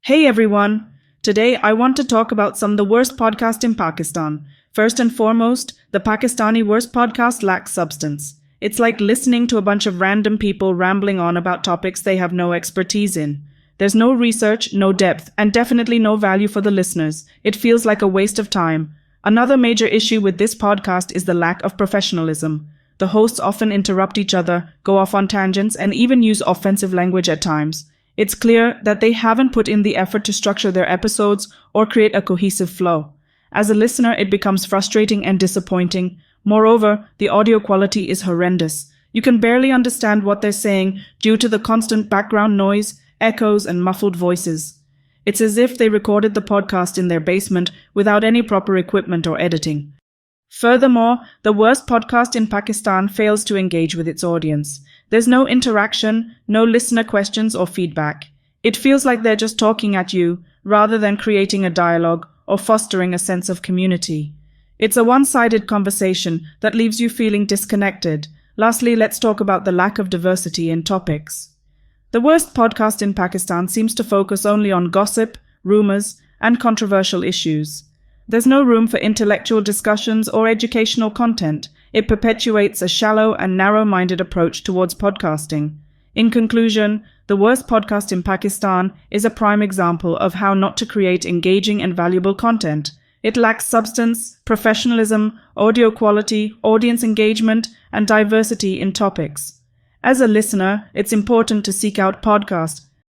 Hey everyone! Today I want to talk about some of the worst podcasts in Pakistan. First and foremost, the Pakistani worst podcast lacks substance. It's like listening to a bunch of random people rambling on about topics they have no expertise in. There's no research, no depth, and definitely no value for the listeners. It feels like a waste of time. Another major issue with this podcast is the lack of professionalism. The hosts often interrupt each other, go off on tangents, and even use offensive language at times. It's clear that they haven't put in the effort to structure their episodes or create a cohesive flow. As a listener, it becomes frustrating and disappointing. Moreover, the audio quality is horrendous. You can barely understand what they're saying due to the constant background noise, echoes, and muffled voices. It's as if they recorded the podcast in their basement without any proper equipment or editing. Furthermore, the worst podcast in Pakistan fails to engage with its audience. There's no interaction, no listener questions or feedback. It feels like they're just talking at you, rather than creating a dialogue or fostering a sense of community. It's a one-sided conversation that leaves you feeling disconnected. Lastly, let's talk about the lack of diversity in topics. The worst podcast in Pakistan seems to focus only on gossip, rumors, and controversial issues. There's no room for intellectual discussions or educational content. It perpetuates a shallow and narrow-minded approach towards podcasting. In conclusion, the worst podcast in Pakistan is a prime example of how not to create engaging and valuable content. It lacks substance, professionalism, audio quality, audience engagement, and diversity in topics. As a listener, it's important to seek out podcasts